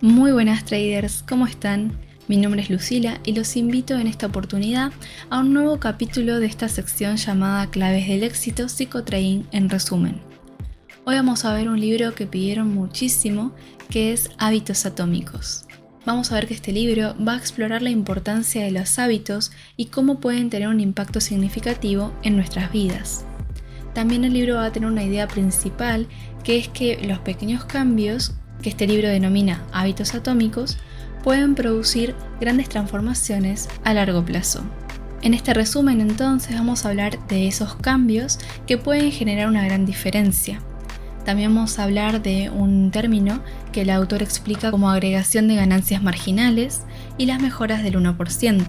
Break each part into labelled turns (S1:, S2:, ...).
S1: Muy buenas traders, ¿cómo están? Mi nombre es Lucila y los invito en esta oportunidad a un nuevo capítulo de esta sección llamada Claves del éxito psicotrading en resumen. Hoy vamos a ver un libro que pidieron muchísimo, que es Hábitos Atómicos. Vamos a ver que este libro va a explorar la importancia de los hábitos y cómo pueden tener un impacto significativo en nuestras vidas. También el libro va a tener una idea principal, que es que los pequeños cambios que este libro denomina hábitos atómicos, pueden producir grandes transformaciones a largo plazo. En este resumen entonces vamos a hablar de esos cambios que pueden generar una gran diferencia. También vamos a hablar de un término que el autor explica como agregación de ganancias marginales y las mejoras del 1%.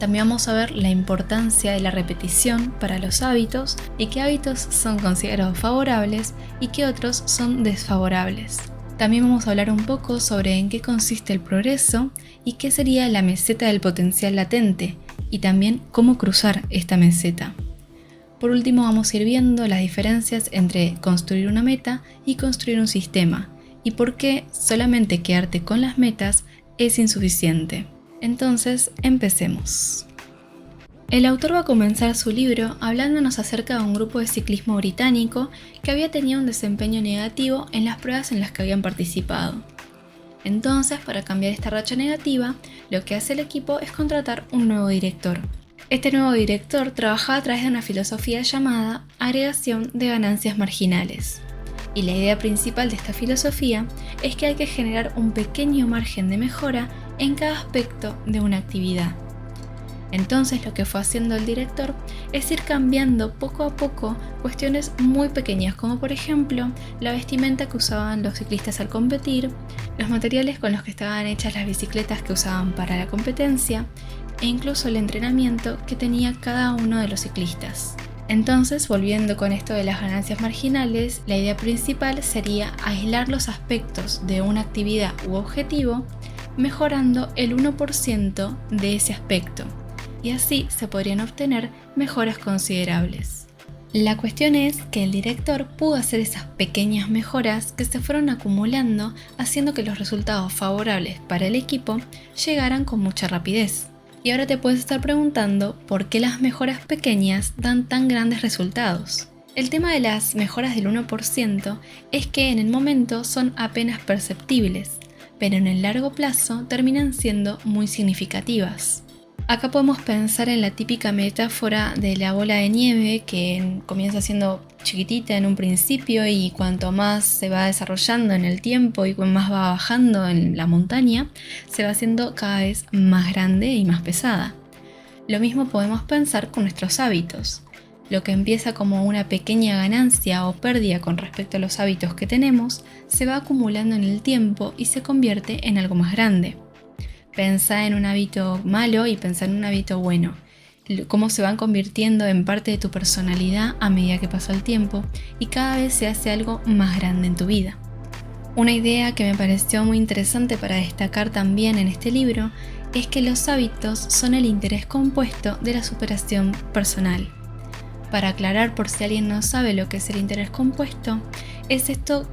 S1: También vamos a ver la importancia de la repetición para los hábitos y qué hábitos son considerados favorables y qué otros son desfavorables. También vamos a hablar un poco sobre en qué consiste el progreso y qué sería la meseta del potencial latente y también cómo cruzar esta meseta. Por último vamos a ir viendo las diferencias entre construir una meta y construir un sistema y por qué solamente quedarte con las metas es insuficiente. Entonces, empecemos. El autor va a comenzar su libro hablándonos acerca de un grupo de ciclismo británico que había tenido un desempeño negativo en las pruebas en las que habían participado. Entonces, para cambiar esta racha negativa, lo que hace el equipo es contratar un nuevo director. Este nuevo director trabajaba a través de una filosofía llamada agregación de ganancias marginales. Y la idea principal de esta filosofía es que hay que generar un pequeño margen de mejora en cada aspecto de una actividad. Entonces lo que fue haciendo el director es ir cambiando poco a poco cuestiones muy pequeñas, como por ejemplo la vestimenta que usaban los ciclistas al competir, los materiales con los que estaban hechas las bicicletas que usaban para la competencia e incluso el entrenamiento que tenía cada uno de los ciclistas. Entonces, volviendo con esto de las ganancias marginales, la idea principal sería aislar los aspectos de una actividad u objetivo, mejorando el 1% de ese aspecto. Y así se podrían obtener mejoras considerables. La cuestión es que el director pudo hacer esas pequeñas mejoras que se fueron acumulando, haciendo que los resultados favorables para el equipo llegaran con mucha rapidez. Y ahora te puedes estar preguntando por qué las mejoras pequeñas dan tan grandes resultados. El tema de las mejoras del 1% es que en el momento son apenas perceptibles, pero en el largo plazo terminan siendo muy significativas. Acá podemos pensar en la típica metáfora de la bola de nieve que comienza siendo chiquitita en un principio y cuanto más se va desarrollando en el tiempo y más va bajando en la montaña, se va haciendo cada vez más grande y más pesada. Lo mismo podemos pensar con nuestros hábitos. Lo que empieza como una pequeña ganancia o pérdida con respecto a los hábitos que tenemos, se va acumulando en el tiempo y se convierte en algo más grande. Pensá en un hábito malo y pensá en un hábito bueno. Cómo se van convirtiendo en parte de tu personalidad a medida que pasa el tiempo y cada vez se hace algo más grande en tu vida. Una idea que me pareció muy interesante para destacar también en este libro es que los hábitos son el interés compuesto de la superación personal. Para aclarar por si alguien no sabe lo que es el interés compuesto, es esto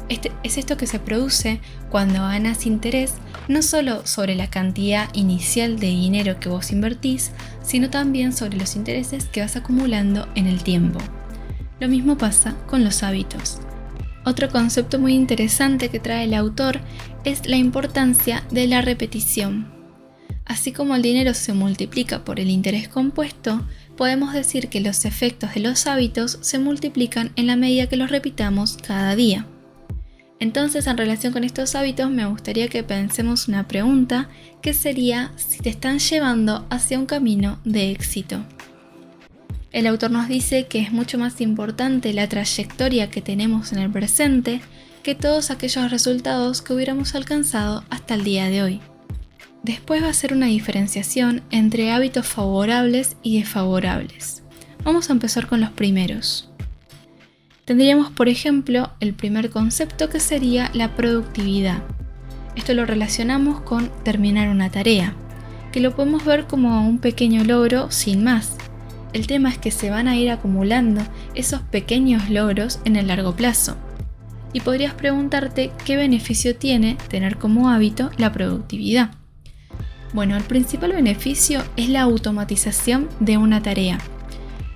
S1: que se produce cuando ganas interés no solo sobre la cantidad inicial de dinero que vos invertís, sino también sobre los intereses que vas acumulando en el tiempo. Lo mismo pasa con los hábitos. Otro concepto muy interesante que trae el autor es la importancia de la repetición. Así como el dinero se multiplica por el interés compuesto, podemos decir que los efectos de los hábitos se multiplican en la medida que los repitamos cada día. Entonces, en relación con estos hábitos, me gustaría que pensemos una pregunta, que sería si te están llevando hacia un camino de éxito. El autor nos dice que es mucho más importante la trayectoria que tenemos en el presente que todos aquellos resultados que hubiéramos alcanzado hasta el día de hoy. Después va a hacer una diferenciación entre hábitos favorables y desfavorables. Vamos a empezar con los primeros. Tendríamos, por ejemplo, el primer concepto que sería la productividad. Esto lo relacionamos con terminar una tarea, que lo podemos ver como un pequeño logro sin más. El tema es que se van a ir acumulando esos pequeños logros en el largo plazo. Y podrías preguntarte qué beneficio tiene tener como hábito la productividad. Bueno, el principal beneficio es la automatización de una tarea.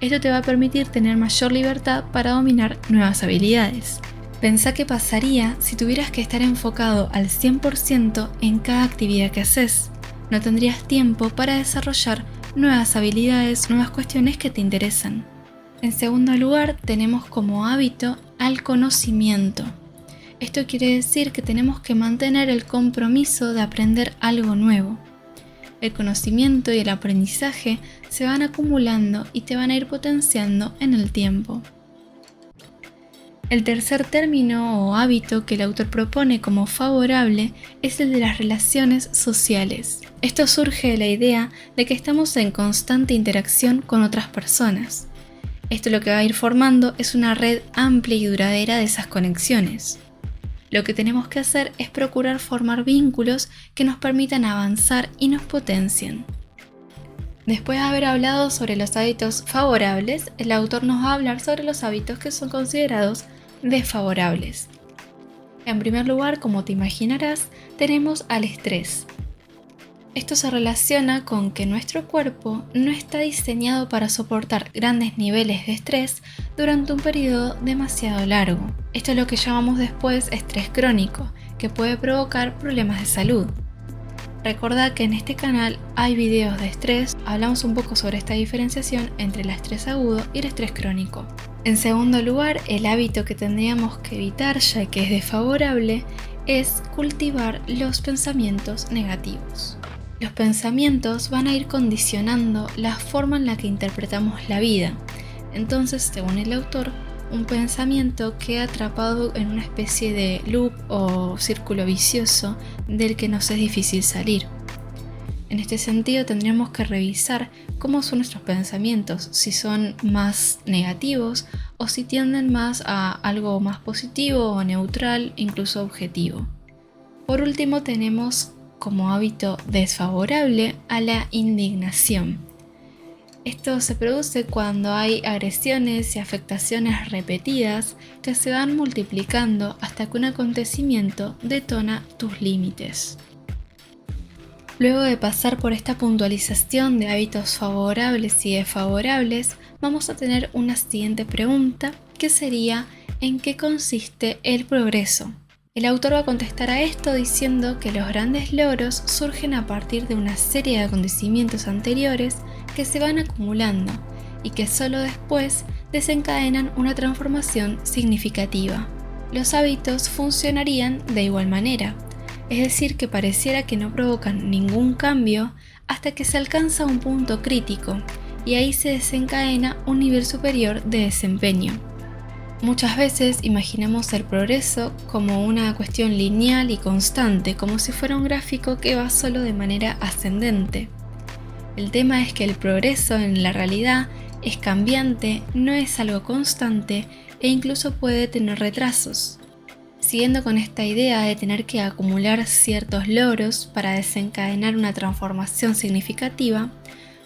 S1: Esto te va a permitir tener mayor libertad para dominar nuevas habilidades. Pensá qué pasaría si tuvieras que estar enfocado al 100% en cada actividad que haces. No tendrías tiempo para desarrollar nuevas habilidades, nuevas cuestiones que te interesan. En segundo lugar, tenemos como hábito al conocimiento. Esto quiere decir que tenemos que mantener el compromiso de aprender algo nuevo. El conocimiento y el aprendizaje se van acumulando y te van a ir potenciando en el tiempo. El tercer término o hábito que el autor propone como favorable es el de las relaciones sociales. Esto surge de la idea de que estamos en constante interacción con otras personas. Esto lo que va a ir formando es una red amplia y duradera de esas conexiones. Lo que tenemos que hacer es procurar formar vínculos que nos permitan avanzar y nos potencien. Después de haber hablado sobre los hábitos favorables, el autor nos va a hablar sobre los hábitos que son considerados desfavorables. En primer lugar, como te imaginarás, tenemos al estrés. Esto se relaciona con que nuestro cuerpo no está diseñado para soportar grandes niveles de estrés durante un periodo demasiado largo. Esto es lo que llamamos después estrés crónico, que puede provocar problemas de salud. Recordá que en este canal hay videos de estrés, hablamos un poco sobre esta diferenciación entre el estrés agudo y el estrés crónico. En segundo lugar, el hábito que tendríamos que evitar, ya que es desfavorable, es cultivar los pensamientos negativos. Los pensamientos van a ir condicionando la forma en la que interpretamos la vida. Entonces, según el autor, un pensamiento queda atrapado en una especie de loop o círculo vicioso del que nos es difícil salir. En este sentido, tendríamos que revisar cómo son nuestros pensamientos, si son más negativos o si tienden más a algo más positivo o neutral, incluso objetivo. Por último, tenemos como hábito desfavorable a la indignación. Esto se produce cuando hay agresiones y afectaciones repetidas que se van multiplicando hasta que un acontecimiento detona tus límites. Luego de pasar por esta puntualización de hábitos favorables y desfavorables, vamos a tener una siguiente pregunta, que sería ¿en qué consiste el progreso? El autor va a contestar a esto diciendo que los grandes logros surgen a partir de una serie de acontecimientos anteriores que se van acumulando y que solo después desencadenan una transformación significativa. Los hábitos funcionarían de igual manera, es decir, que pareciera que no provocan ningún cambio hasta que se alcanza un punto crítico y ahí se desencadena un nivel superior de desempeño. Muchas veces imaginamos el progreso como una cuestión lineal y constante, como si fuera un gráfico que va solo de manera ascendente. El tema es que el progreso en la realidad es cambiante, no es algo constante e incluso puede tener retrasos. Siguiendo con esta idea de tener que acumular ciertos logros para desencadenar una transformación significativa,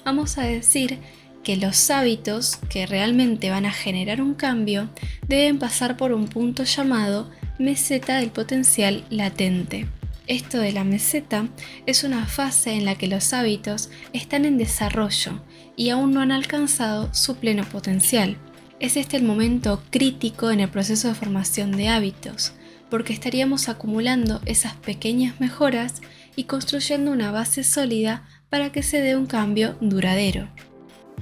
S1: vamos a decir que los hábitos que realmente van a generar un cambio deben pasar por un punto llamado meseta del potencial latente. Esto de la meseta es una fase en la que los hábitos están en desarrollo y aún no han alcanzado su pleno potencial. Es este el momento crítico en el proceso de formación de hábitos, porque estaríamos acumulando esas pequeñas mejoras y construyendo una base sólida para que se dé un cambio duradero.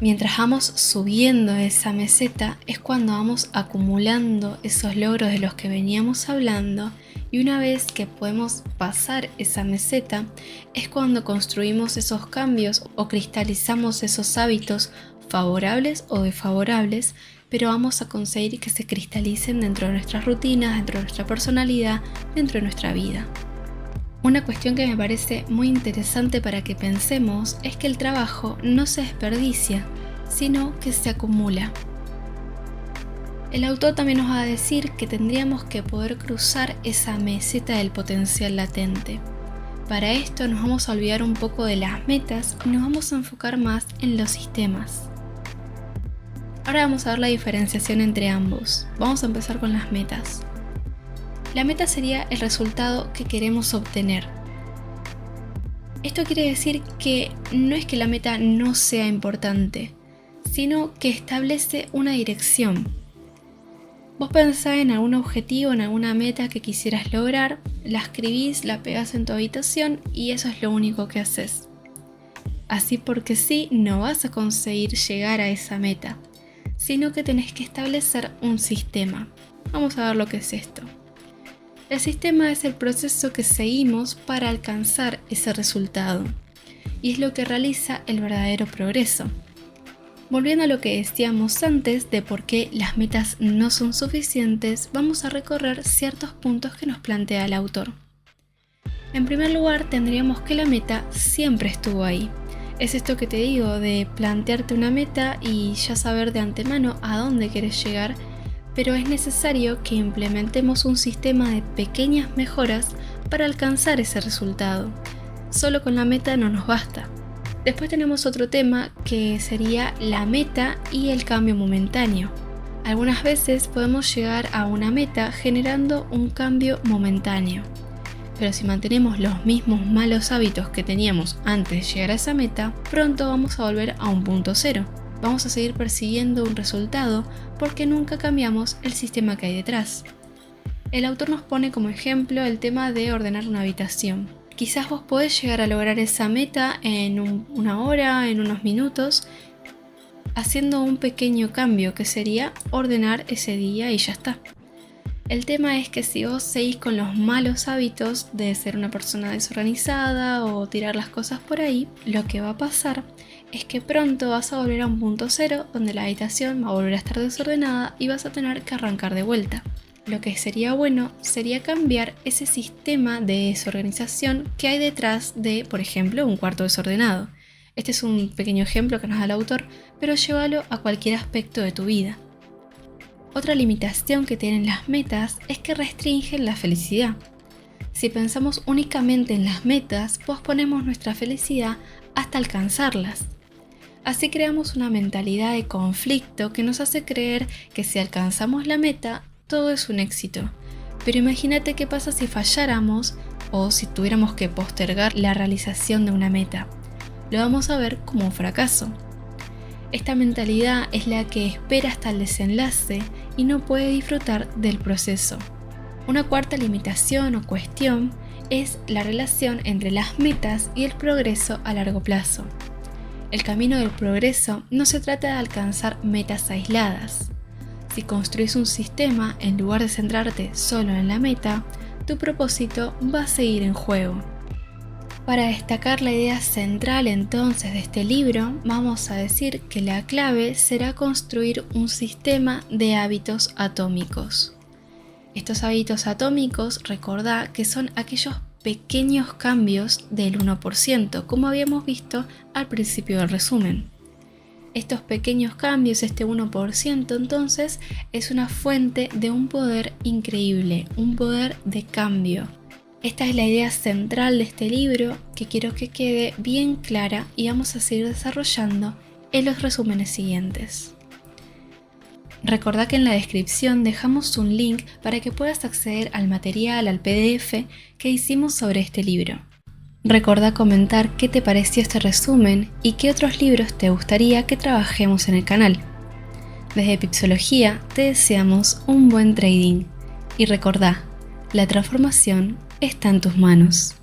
S1: Mientras vamos subiendo esa meseta es cuando vamos acumulando esos logros de los que veníamos hablando, y una vez que podemos pasar esa meseta es cuando construimos esos cambios o cristalizamos esos hábitos favorables o desfavorables, pero vamos a conseguir que se cristalicen dentro de nuestras rutinas, dentro de nuestra personalidad, dentro de nuestra vida. Una cuestión que me parece muy interesante para que pensemos es que el trabajo no se desperdicia, sino que se acumula. El autor también nos va a decir que tendríamos que poder cruzar esa meseta del potencial latente. Para esto nos vamos a olvidar un poco de las metas y nos vamos a enfocar más en los sistemas. Ahora vamos a ver la diferenciación entre ambos. Vamos a empezar con las metas. La meta sería el resultado que queremos obtener. Esto quiere decir que no es que la meta no sea importante, sino que establece una dirección. Vos pensás en algún objetivo, en alguna meta que quisieras lograr, la escribís, la pegás en tu habitación y eso es lo único que haces. Así porque sí, no vas a conseguir llegar a esa meta, sino que tenés que establecer un sistema. Vamos a ver lo que es esto. El sistema es el proceso que seguimos para alcanzar ese resultado y es lo que realiza el verdadero progreso. Volviendo a lo que decíamos antes de por qué las metas no son suficientes, vamos a recorrer ciertos puntos que nos plantea el autor. En primer lugar, tendríamos que la meta siempre estuvo ahí. Es esto que te digo de plantearte una meta y ya saber de antemano a dónde quieres llegar, pero es necesario que implementemos un sistema de pequeñas mejoras para alcanzar ese resultado. Solo con la meta no nos basta. Después tenemos otro tema que sería la meta y el cambio momentáneo. Algunas veces podemos llegar a una meta generando un cambio momentáneo, pero si mantenemos los mismos malos hábitos que teníamos antes de llegar a esa meta, pronto vamos a volver a un punto cero. Vamos a seguir persiguiendo un resultado porque nunca cambiamos el sistema que hay detrás. El autor nos pone como ejemplo el tema de ordenar una habitación. Quizás vos podés llegar a lograr esa meta en una hora, en unos minutos, haciendo un pequeño cambio que sería ordenar ese día y ya está. El tema es que si vos seguís con los malos hábitos de ser una persona desorganizada o tirar las cosas por ahí, lo que va a pasar es que pronto vas a volver a un punto cero donde la habitación va a volver a estar desordenada y vas a tener que arrancar de vuelta. Lo que sería bueno sería cambiar ese sistema de desorganización que hay detrás de, por ejemplo, un cuarto desordenado. Este es un pequeño ejemplo que nos da el autor, pero llévalo a cualquier aspecto de tu vida. Otra limitación que tienen las metas es que restringen la felicidad. Si pensamos únicamente en las metas, posponemos nuestra felicidad hasta alcanzarlas. Así creamos una mentalidad de conflicto que nos hace creer que si alcanzamos la meta, todo es un éxito. Pero imagínate qué pasa si falláramos o si tuviéramos que postergar la realización de una meta. Lo vamos a ver como un fracaso. Esta mentalidad es la que espera hasta el desenlace y no puede disfrutar del proceso. Una cuarta limitación o cuestión es la relación entre las metas y el progreso a largo plazo. El camino del progreso no se trata de alcanzar metas aisladas. Si construís un sistema, en lugar de centrarte solo en la meta, tu propósito va a seguir en juego. Para destacar la idea central entonces de este libro, vamos a decir que la clave será construir un sistema de hábitos atómicos. Estos hábitos atómicos, recordá que son aquellos pequeños cambios del 1%, como habíamos visto al principio del resumen. Estos pequeños cambios, este 1%, entonces, es una fuente de un poder increíble, un poder de cambio. Esta es la idea central de este libro que quiero que quede bien clara y vamos a seguir desarrollando en los resúmenes siguientes. Recordá que en la descripción dejamos un link para que puedas acceder al material, al PDF que hicimos sobre este libro. Recordá comentar qué te pareció este resumen y qué otros libros te gustaría que trabajemos en el canal. Desde Pipsología te deseamos un buen trading y recordá, la transformación está en tus manos.